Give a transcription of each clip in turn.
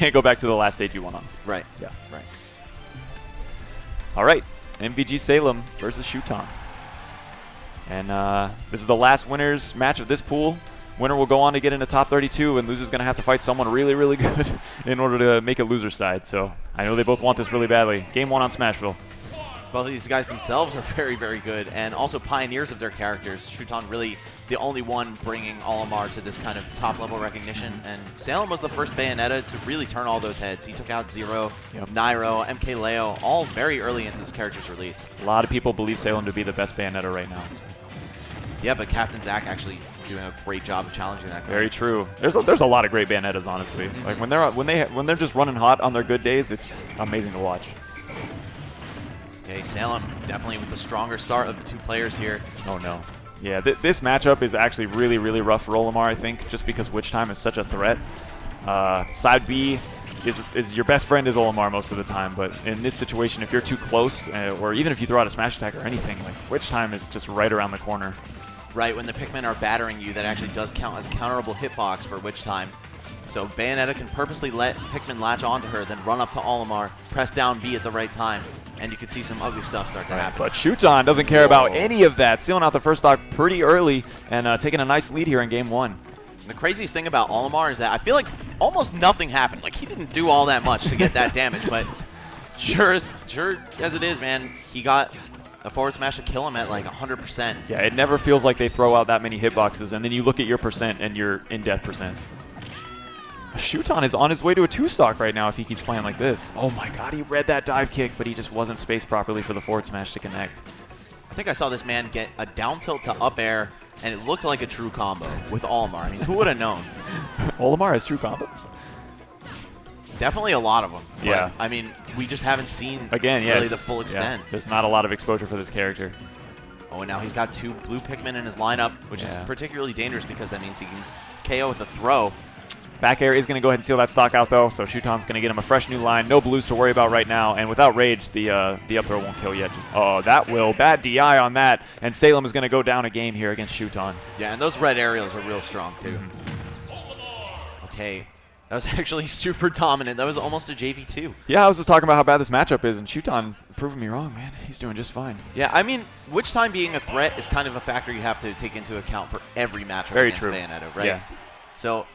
can't go back to the last stage you won on. Right. Yeah. Right. All right, MVG Salem versus Shuton. And this is the last winners match of this pool. Winner will go on to get into top 32, and loser's going to have to fight someone really, really good in order to make it loser side. So I know they both want this really badly. Game 1 on Smashville. Both of these guys themselves are very, very good, and also pioneers of their characters. Shuton really the only one bringing Olimar to this kind of top-level recognition, and Salem was the first Bayonetta to really turn all those heads. He took out Zero, Nairo, MK Leo, all very early into this character's release. A lot of people believe Salem to be the best Bayonetta right now. So. Yeah, but Captain Zach actually doing a great job of challenging that guy. Very true. There's a lot of great Bayonettas, honestly. Like when they're just running hot on their good days, it's amazing to watch. Okay, Salem definitely with the stronger start of the two players here. Oh no. Yeah, this matchup is actually really, really rough for Olimar, I think, just because Witch Time is such a threat. Side B is your best friend is Olimar most of the time, but in this situation, if you're too close, or even if you throw out a smash attack or anything, like Witch Time is just right around the corner. Right, when the Pikmin are battering you, that actually does count as a counterable hitbox for Witch Time. So Bayonetta can purposely let Pikmin latch onto her, then run up to Olimar, press down B at the right time, and you can see some ugly stuff start to happen. But Shuton doesn't care about any of that, sealing out the first stock pretty early and taking a nice lead here in Game 1. The craziest thing about Olimar is that I feel like almost nothing happened. Like, he didn't do all that much to get that damage, but sure as it is, man, he got a forward smash to kill him at like 100%. Yeah, it never feels like they throw out that many hitboxes, and then you look at your percent and your in-death percents. Shuton is on his way to a 2-stock right now if he keeps playing like this. Oh my god, he read that dive kick, but he just wasn't spaced properly for the forward smash to connect. I think I saw this man get a down tilt to up air, and it looked like a true combo with Olimar. I mean, who would have known? Olimar has true combos? Definitely a lot of them. Yeah. But, I mean, we just haven't seen really the full extent. Yeah, there's not a lot of exposure for this character. Oh, and now he's got 2 blue Pikmin in his lineup, which is particularly dangerous because that means he can KO with a throw. Back air is going to go ahead and seal that stock out, though, so Shuton's going to get him a fresh new line. No blues to worry about right now, and without Rage, the up throw won't kill yet. Oh, that will. Bad DI on that, and Salem is going to go down a game here against Shuton. Yeah, and those red aerials are real strong, too. Okay, that was actually super dominant. That was almost a JV2. Yeah, I was just talking about how bad this matchup is, and Shuton proving me wrong, man. He's doing just fine. Yeah, I mean, Witch Time being a threat is kind of a factor you have to take into account for every matchup against Bayonetta, right? Yeah. So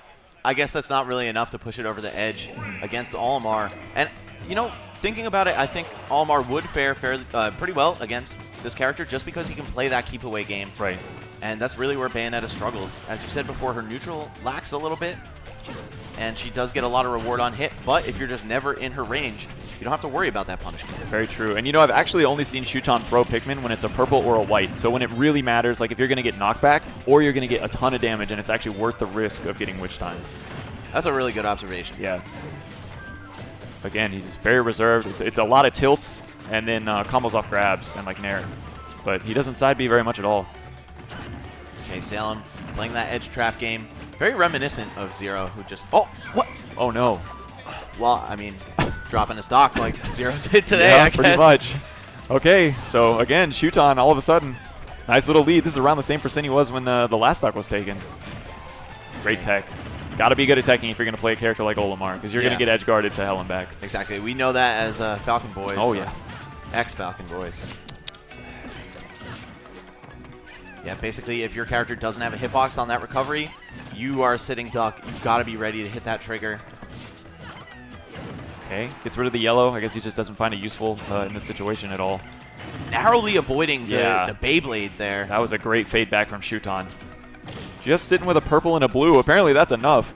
I guess that's not really enough to push it over the edge against Olimar. And, you know, thinking about it, I think Olimar would fare pretty well against this character just because he can play that keep-away game. Right. And that's really where Bayonetta struggles. As you said before, her neutral lacks a little bit, and she does get a lot of reward on hit, but if you're just never in her range, you don't have to worry about that punishment. Very true. And, you know, I've actually only seen Shuton throw Pikmin when it's a purple or a white. So when it really matters, like if you're going to get knockback or you're going to get a ton of damage, and it's actually worth the risk of getting Witch Time. That's a really good observation. Yeah. Again, he's very reserved. It's a lot of tilts and then combos off grabs and like Nair. But he doesn't side B very much at all. Okay, Salem playing that edge trap game. Very reminiscent of Zero, who just... Oh, what? Oh, no. Well, I mean, dropping a stock like Zero did today, I guess. Pretty much. Okay, so again, Shuton, all of a sudden, nice little lead. This is around the same percent he was when the last stock was taken. Great tech. Got to be good at teching if you're going to play a character like Olimar, because you're going to get edge guarded to hell and back. Exactly. We know that as Falcon Boys. Oh, yeah. Ex-Falcon Boys. Yeah, basically, if your character doesn't have a hitbox on that recovery, you are a sitting duck. You've got to be ready to hit that trigger. Okay, gets rid of the yellow. I guess he just doesn't find it useful in this situation at all. Narrowly avoiding the Beyblade there. That was a great fade back from Shuton. Just sitting with a purple and a blue. Apparently, that's enough.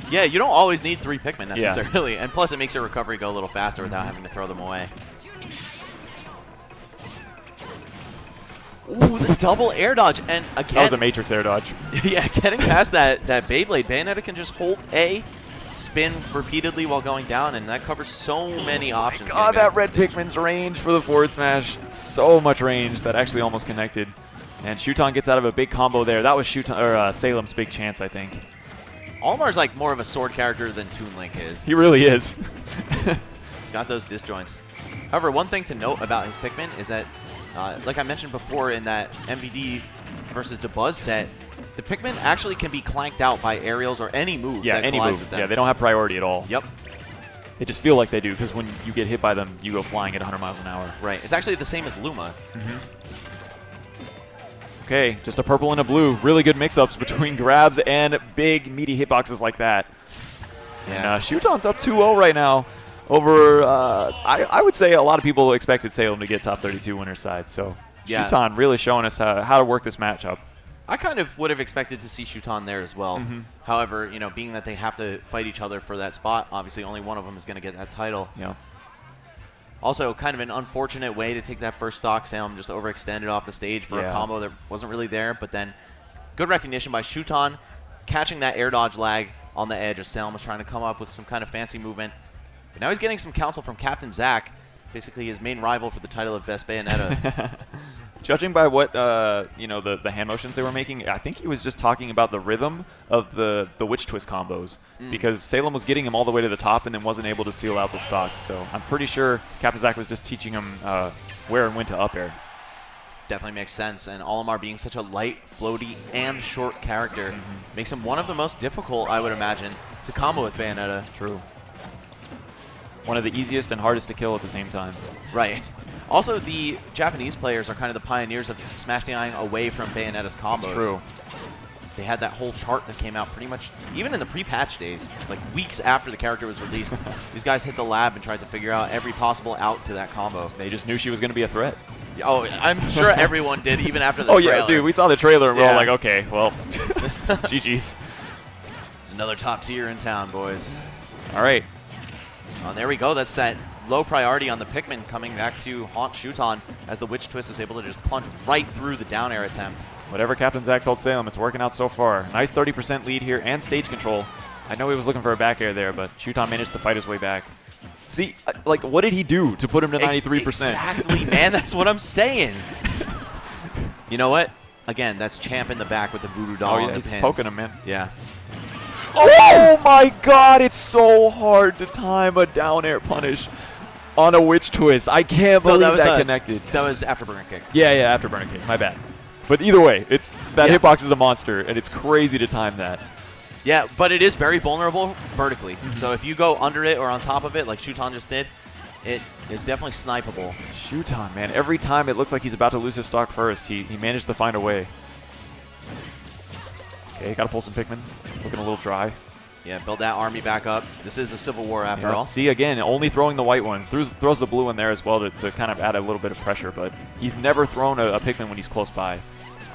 Yeah, you don't always need 3 Pikmin necessarily. Yeah. And plus, it makes your recovery go a little faster without having to throw them away. Ooh, the double air dodge. And again, that was a Matrix air dodge. Yeah, getting past that Beyblade, Bayonetta can just hold A, spin repeatedly while going down, and that covers so many options. God, that red Pikmin's range for the forward smash. So much range that actually almost connected. And Shuton gets out of a big combo there. That was Salem's big chance, I think. Olimar's like more of a sword character than Toon Link is. He really is. He's got those disjoints. However, one thing to note about his Pikmin is that, like I mentioned before in that MVD versus DeBuzz set, The Pikmin actually can be clanked out by aerials or any move that collides with them. Yeah, they don't have priority at all. Yep. They just feel like they do, because when you get hit by them, you go flying at 100 miles an hour. Right. It's actually the same as Luma. Okay, just a purple and a blue. Really good mix-ups between grabs and big, meaty hitboxes like that. Yeah. And Shuton's up 2-0 right now over, I would say a lot of people expected Salem to get top 32 winner's side. So Shuton really showing us how to work this matchup. I kind of would have expected to see Shuton there as well. However, being that they have to fight each other for that spot, obviously only one of them is going to get that title. Yeah. Also, kind of an unfortunate way to take that first stock. Salem just overextended off the stage for a combo that wasn't really there. But then good recognition by Shuton, catching that air dodge lag on the edge as Salem was trying to come up with some kind of fancy movement. But now he's getting some counsel from Captain Zach, basically his main rival for the title of Best Bayonetta. Judging by what the hand motions they were making, I think he was just talking about the rhythm of the witch twist combos, because Salem was getting him all the way to the top and then wasn't able to seal out the stocks. So I'm pretty sure Captain Zach was just teaching him where and when to up air. Definitely makes sense, and Olimar being such a light, floaty, and short character makes him one of the most difficult, I would imagine, to combo with Bayonetta. True. One of the easiest and hardest to kill at the same time. Right. Also, the Japanese players are kind of the pioneers of smash DIing away from Bayonetta's combos. That's true. They had that whole chart that came out pretty much, even in the pre-patch days, like weeks after the character was released. These guys hit the lab and tried to figure out every possible out to that combo. They just knew she was going to be a threat. Oh, I'm sure everyone did, even after the trailer. Oh, yeah, dude, we saw the trailer and we're all like, okay, well, GG's. It's another top tier in town, boys. All right. Oh, there we go. That's that low priority on the Pikmin coming back to haunt Shuton as the Witch Twist was able to just plunge right through the down air attempt. Whatever Captain Zach told Salem, it's working out so far. Nice 30% lead here and stage control. I know he was looking for a back air there, but Shuton managed to fight his way back. See, like, what did he do to put him to 93%? Exactly, man. That's what I'm saying. You know what? Again, that's Champ in the back with the voodoo doll on the he's pins. Poking him, man. Yeah. Oh my god, it's so hard to time a down air punish on a witch twist. I can't believe that connected. That was afterburner kick. Yeah, afterburner kick. My bad. But either way, that hitbox is a monster, and it's crazy to time that. Yeah, but it is very vulnerable vertically. So if you go under it or on top of it, like Shuton just did, it is definitely snipeable. Shuton, man. Every time it looks like he's about to lose his stock first, he managed to find a way. Okay, got to pull some Pikmin. Looking a little dry. Yeah, build that army back up. This is a civil war after all. See, again, only throwing the white one. Throws the blue one there as well to kind of add a little bit of pressure, but he's never thrown a Pikmin when he's close by.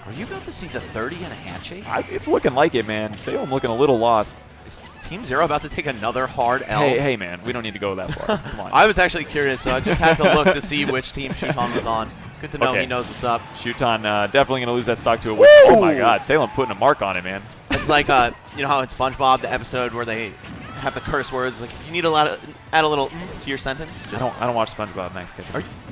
Are you about to see the 30 and a handshake? It's looking like it, man. Salem looking a little lost. Is Team Zero about to take another hard L? Hey, man. We don't need to go that far. Come on. I was actually curious, so I just had to look to see which team Shuton was on. It's good to know he knows what's up. Shuton definitely going to lose that stock to a witch. Oh, my God. Salem putting a mark on it, man. It's like, you know how in SpongeBob, the episode where they have the curse words, like if you need add a little to your sentence. Just I don't watch SpongeBob. Thanks, kid.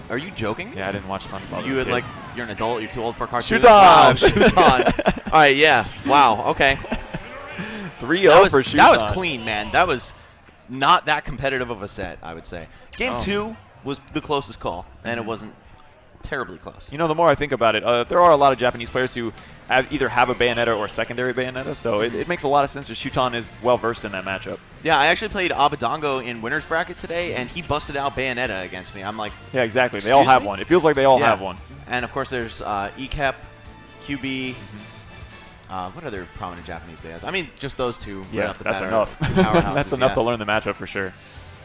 Are you joking? Yeah, I didn't watch SpongeBob. You're an adult. You're too old for cartoons. Shuton! Wow, Shuton. All right, yeah. Wow. Okay. 3-0 for Shuton. That was clean, man. That was not that competitive of a set, I would say. Game 2 was the closest call, and it wasn't terribly close. You know, the more I think about it, there are a lot of Japanese players who either have a Bayonetta or secondary Bayonetta, so it makes a lot of sense that Shuton is well-versed in that matchup. Yeah, I actually played Abadongo in winner's bracket today, and he busted out Bayonetta against me. I'm like, yeah, exactly. They all have one. It feels like they all have one. And, of course, there's ECAP, QB. What other prominent Japanese bands? I mean, just those two. Yeah, right off the that's bat enough. That's enough to learn the matchup for sure.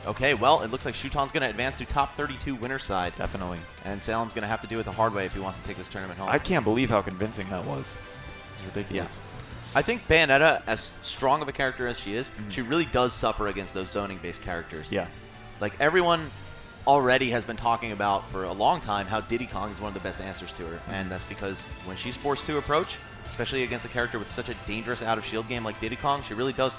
Okay, well, it looks like Shuton's going to advance to top 32 winner's side. Definitely. And Salem's going to have to do it the hard way if he wants to take this tournament home. I can't believe how convincing that was. It's ridiculous. Yeah. I think Bayonetta, as strong of a character as she is, she really does suffer against those zoning-based characters. Yeah. Like, everyone already has been talking about for a long time how Diddy Kong is one of the best answers to her. And that's because when she's forced to approach, especially against a character with such a dangerous out-of-shield game like Diddy Kong, she really does